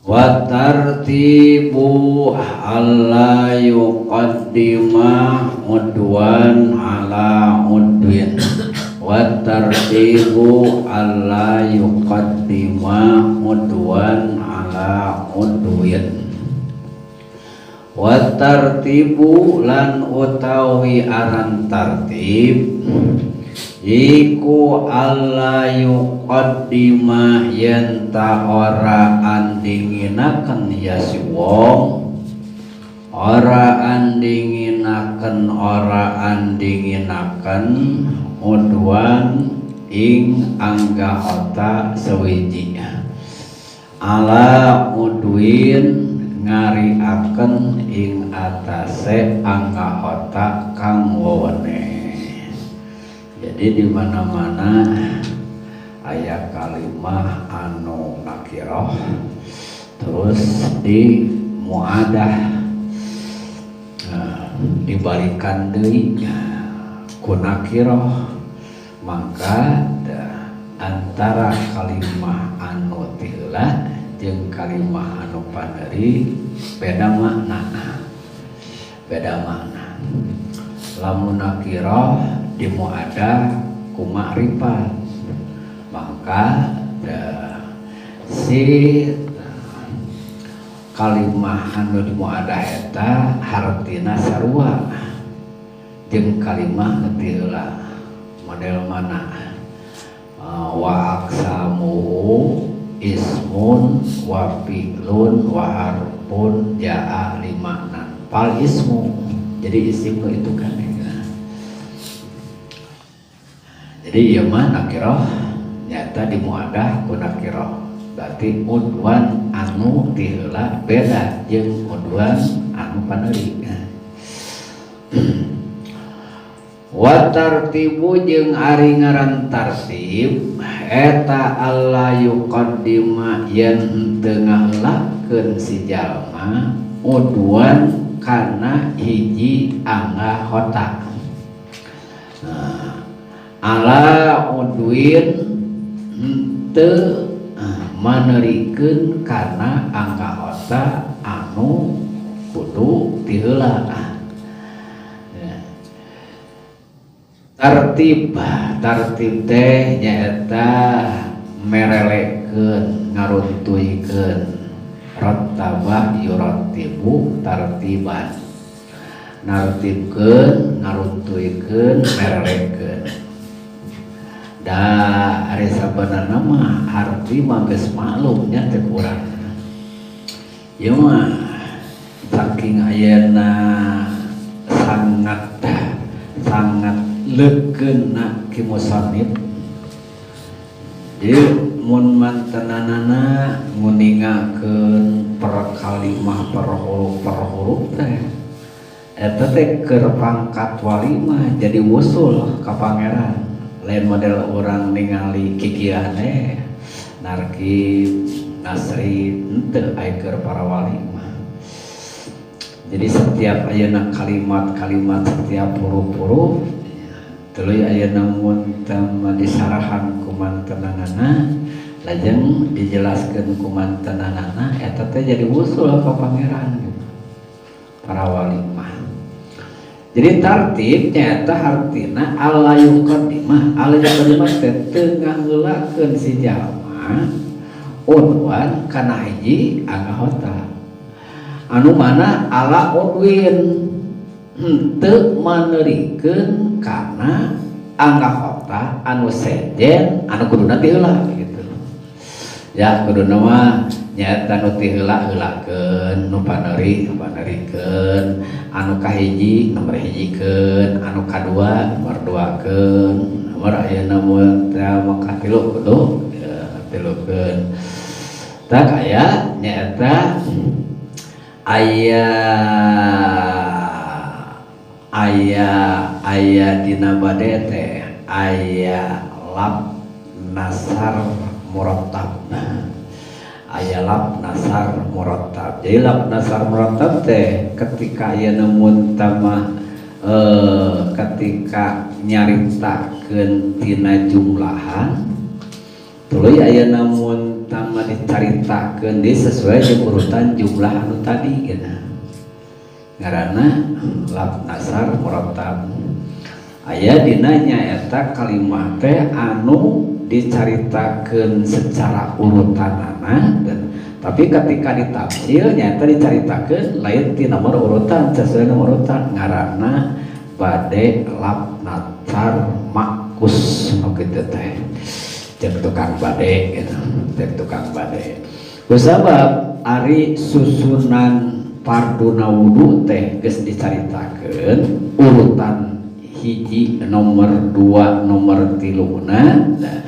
wa tartibu alla yuqaddima udwan ala udwin wa tartibu alla yuqaddima udwan ala udwin wa tartibu lan utawi aran tartib iku alla yuqaddima yen ta ora andinginaken ya si wong ora andinginaken udwan ing anggahota sewiji ala udwin ngariaken ing atase anggahota kang wewene. Jadi di mana-mana aya kalimah anu nakirah terus di muadah dibalikan deui ku nakirah, maka antara kalimah anu tiheula jeung kalimah anu paneri beda makna. Lamun nakirah di muadah ku ma'rifat, maka si kalimah anu di muadah eta hartina sarua jeung kalimah nu tiheula model mana wa aksamu ismun wa fi'lun wa harfun ja'a limakna pal ismu. Jadi isim itu kan jadi ieu mah nakirah nyata di muadah ku nakirah, berarti udwan anu tiheula beda jeung udwan anu paneri. Wa tartibu jeung ari ngaran tartib eta alla yuqaddima yen teu ngaheulakeun si jalma udwan kana hiji anggahota. Ala udwin teu manerikeun kana anggahota anu kudu tiheula. Tartib teh nyaeta merelekeun ngaruntuykeun rattaba yurattibu tartiban nartibkeun ngaruntuykeun merelekeun. Da ari sabenerna mah arti mah geus maklum nya teu kurang. Ieu mah saking ayeuna sangat lekeuna ki musannif. Jadi mun mantenanana nguningakeun per kalimah per huruf teh eta teh keur pangkat walimah jadi wusul ka pangeran. Lain model orang ningali kikiane narkib nasrid henteu aya keur para walimah. Jadi setiap ayeuna kalimat-kalimat setiap huruf-huruf tuluy ayeuna mun disarahan ku mantenanana lajeng dijelaskeun ku mantenanana eta teh jadi wusul ka pangeran gitu. Para walimah. Jadi tartib nyata artina alla yuqaddimah teh teu ngaheulakeun si jalma udwan kana hiji anggahota anu mana ala udwin teu manerikeun kana anggahota anu sejen anu kuduna tiheula gitu. Ya kuduna mah nyata nu tiheula heulakeun nu panerikeun anu kahiji nomor hijikeun anu kadua nomor duakeun nomor ayeuna mun teh makatilu kudu tilukeun. Tak aya nyata aya dina bade teh aya lab nasar murattab. Aya lab nasar murattab. Jadi lab nasar murattab teh ketika aya namun tamah ketika nyaritakeun tina jumlahan tuluy aya namun mah dicaritakeun di sesuai jeung urutan jumlah anu tadi gitu. Ngaranna laf nasar murattab. Aya dina nyaeta kalimah teh anu dicaritakeun secara urutanana, tapi ketika ditafsir nyata dicaritakeun lain ti nomor urutan sesuai nomor urutan. Ngaranna bade laf nasar makus nu kitu teh. Cek tukang bade gitu, cek tukang bade. Kusabab ari susunan farduna wudu teh geus dicaritakeun urutan hiji nomor 2 nomor 3na, nah,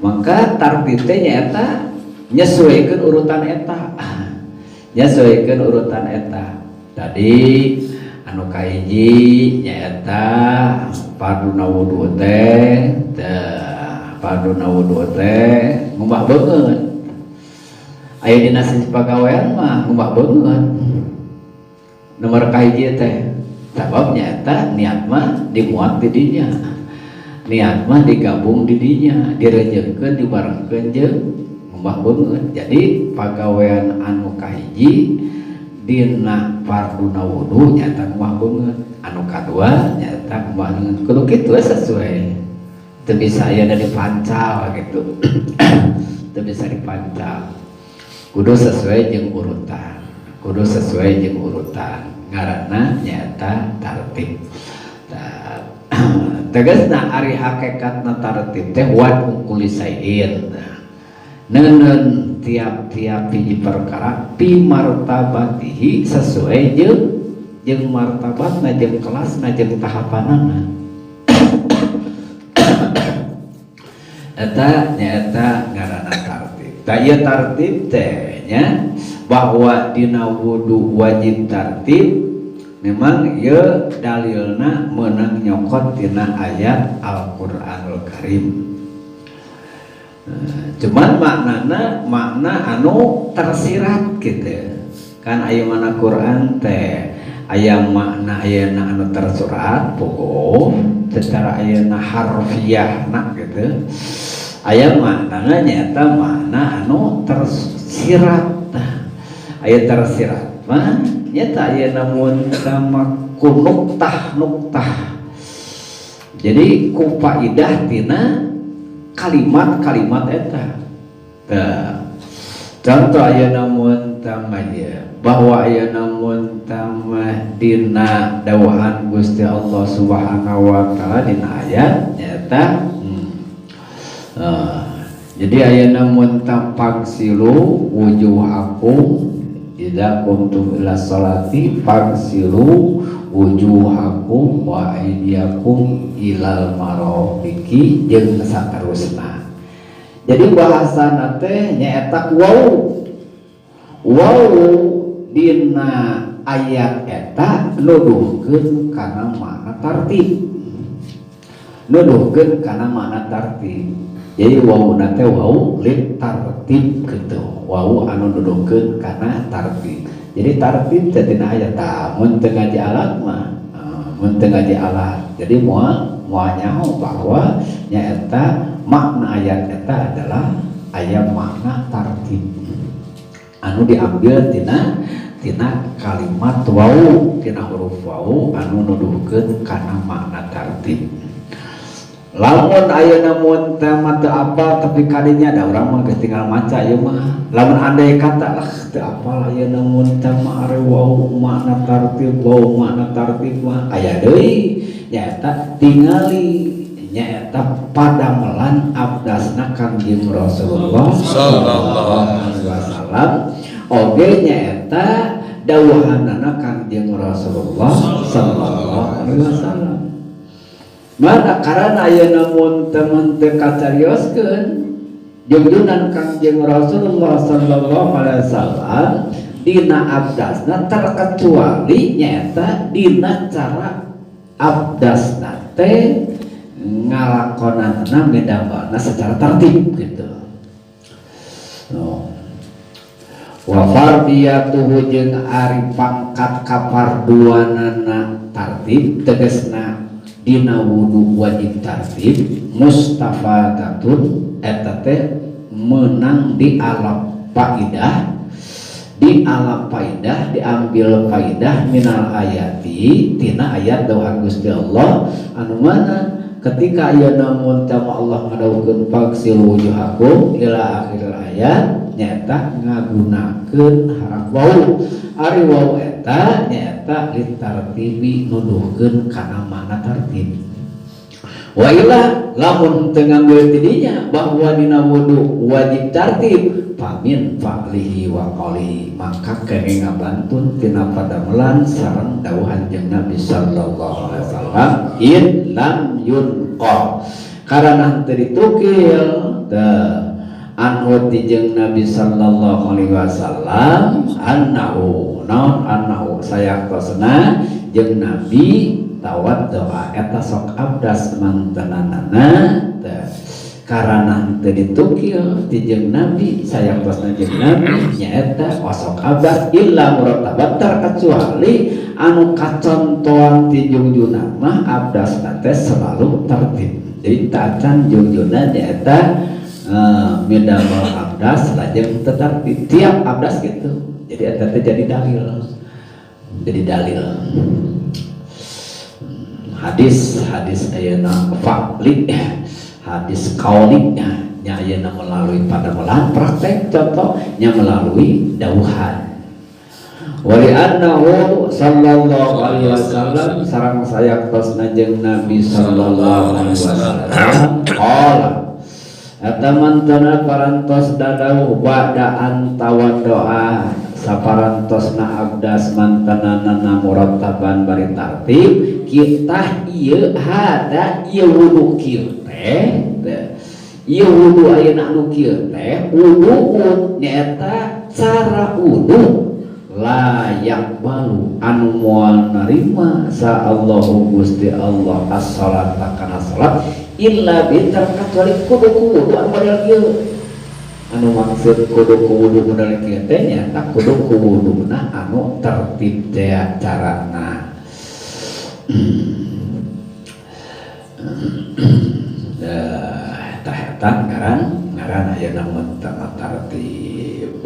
maka tartib teh nyaeta nyesuaikeun urutan eta. Nyesuaikeun urutan eta. Tadi anu kahiji nyaeta farduna wudu teh paduna wudu teh ngubah beungeut. Aya dina sisi pagawean mah ngubah beungeut. Nomor kahiji teh sababnya eta niat mah dimuat di dinya. Niat mah digabung di dinya, direjengkeun dibarengkeun jeung ngubah beungeut. Jadi pagawean anu kahiji dina farduna wudu nyata ngubah beungeut. Anu kadua nyata ngubah beungeut. Kudu kitu sesuai. Itu bisa ya dari pancal gitu. Itu bisa dipancal. Kudu sesuai jeung urutan. Kudu sesuai jeung urutan. Ngaranna nyata tartib. Tegasna ari hakikatna tartib teh wa kulli sayin. Neun tiap-tiap hiji perkara pi martabatihi sesuai jeung martabatna jeung kelasna jeung tahapanana. Eta nyaeta ngaranna tartib. Da ieu tartib teh nya bahwa dina wudu wajib tartib memang ieu dalilna meunang nyokot tina ayat Al-Qur'anul Karim. Cuman makna anu tersirat gitu. Kan aya mana Quran teh aya makna ayeuna anu tersurat pokok secara ayeuna harfiahna gitu. Aya maknana nyata makna anu tersirat. Aya tersirat mah nyata aya namun sama nuktah. Jadi ku faidah tina kalimat-kalimat eta. Contoh aya namun tamanya bahwa aya namun tamah dina dawahan Gusti Allah Subhanahu wa taala dina ayat nyata jadi ayeuna mun tampang silu wujuhakum idza kuntum ila sholati fagsilu wujuhakum wa aydiyakum ilal marafiqi jeung saterusna. Jadi bahasana teh nyaeta wow dina ayat eta nuduhkeun kana makna tartib. Nuduhkeun kana makna tartib. Jadi wau nate wau lit tartib gitu. Wau anu nuduhkeun kana tartib. Jadi tartib teh dina aya ta mun teu ngaji alat mah mun teu ngaji alat. Jadi moal nyaho bahwa nyaeta makna ayat eta adalah aya makna tartib. Anu diambil tina kalimat wau tina huruf wau anu nuduhkeun kana makna tartib. Lamun ayeuna mun tamat teu apal tapi kadinya ada urang mah geus tinggal maca ieu mah. Lamun andai kata lah teu apal ayeuna mun tamat are wau makna tartib wau makna tartib mah aya deui nyaeta tingali nyaeta padamelan abdasna Kangjeng Rasulullah sallallahu alaihi wasallam oge nyaeta dawuhanna Kangjeng Rasulullah sallallahu alaihi wasallam. Maka karena ayeuna mun temen teu kacarioskeun junjunan Kangjeng Rasulullah sallallahu alaihi wasallam dina abdasna terkecuali nyaeta dina cara abdasna teh ngalakonanna ngedambalna secara tertib gitu. Wa fardiyatuhu jeung ari pangkat kaparduanana tartib tegasna dina wudu wajib tartib mustafadatun eta teh meunang dialap faidah di alam faidah diambil faidah minal ayati tina ayat doa Gusti Allah anu mana ketika aya namun tama Allah ngadawukeun faksil wujuhakum ila akhir ayat nyata ngagunakeun harap wau ari wau eta nyata litartibi nuduhkeun kana mana tartib wa ila lamun teu ngambil tidinya bahwa dina wudu wajib tartib pamin fa'lihi wa qali maka kene ngabantun tina padamelan sareng dawuhan jeung Nabi sallallahu alaihi wasallam in lam yunqa karana teu ditukil teu anu ti jeung Nabi sallallahu alaihi wasallam annahu sayaqtosna jeung Nabi tawat doa eta sok abdas mantananana karana teu ditukil ti jeung Nabi sayaqtosna jeung Nabi nyaeta sok abdas illa murattabat terkecuali anu kacontoan ti jungjunna mah abdasna teh selalu tertib jadi tacan jungjunna nyaeta midamel abdas lajeng tertib tiap abdas gitu jadi eta teh jadi dalil hadis ayeuna fa'li hadis qauli nya ayeuna melalui padamelan praktek contohnya melalui dawuhan wali annahu sallallahu alaihi wasallam sareng sayaqtosna jeung Nabi sallallahu alaihi wasallam qala eta mantana parantos dadauh ba'daan tawaddoa saparantosna abdas mantanana murattaban bari tartib kita ieu hada ieu wudu kieu teh ieu wudu ayeuna anu kieu teh wudu nyaeta cara wudu layak balu anu moal narima sa Allahu Gusti Allah as-salata kana salat illa bitar kecuali kudu wudu anu model kieu anu maksud kudu wudu model kieu teh nya kudu wuduna anu tertib teh carana tahta ngaran ayeuna mun tartib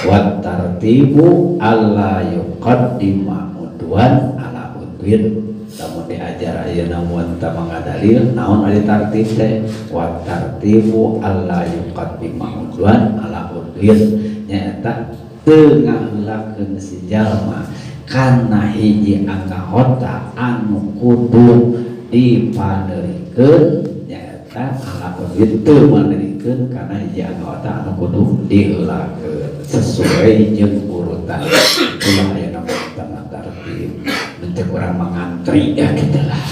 wa tartibu alla yuqaddima udwan ala udwin lamun diajar ayeuna mun teu mangadalil naon ari tartib teh wa tartibu alla yuqaddima udwan ala udwin nyaeta teu ngaheulakeun si jalma kana hiji anggota anu kudu dipanerikeun nyaeta ala udwin teu manerikeun kana hiji anggota anu kudu diheulakeun sesuai jeung urutan itulah ayeuna tentang tartib bentuk orang mengantri ya gitu lah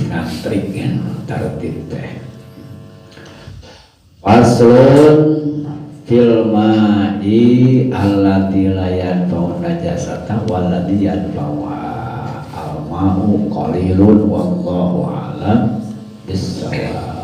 ngantri kan tartib teh faslun fil ma'i allati la yanfa'u najasata walladhi yanfa'u al ma'u qalilun wallahu a'lam bissawab.